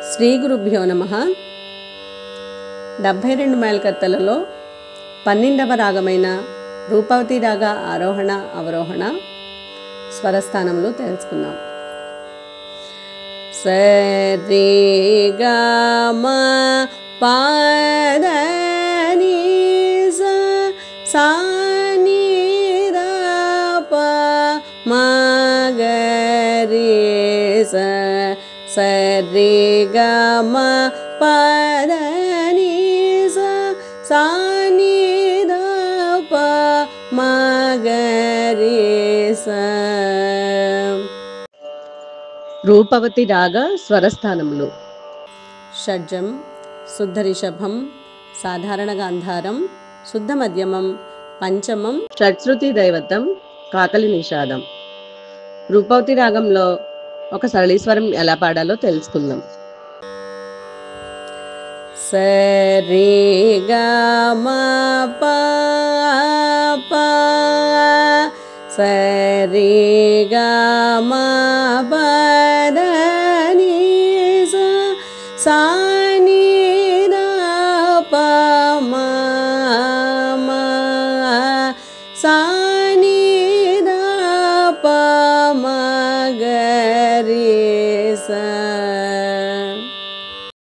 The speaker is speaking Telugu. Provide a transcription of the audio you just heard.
శ్రీ గురుభ్యో నమః. 72 మేళకర్తలలో 12వ రాగమైన రూపవతి రాగ ఆరోహణ అవరోహణ స్వరస్థానములు తెలుసుకుందాం. సరి గ మ ప ద ని స సా ని ద ప మ గ రి స సరి గ మ ప ద ని స సా ని ద ప మ గ రి స. రూపవతి రాగ స్వరస్థానములు: షడ్జం, శుద్ధ రిషభం, సాధారణ గాంధారం, శుద్ధ మధ్యమం, పంచమం, షట్శ్రుతి దైవతం, కాకలి నిషాదం. రూపవతి రాగంలో ఒక సరళీస్వరం ఎలా పాడాలో తెలుసుకుందాం. సరి గ మ ప ప సరి గ మ ప ద ని స సా ని ద ప మ మ సా ని ద ప మ గ రి స.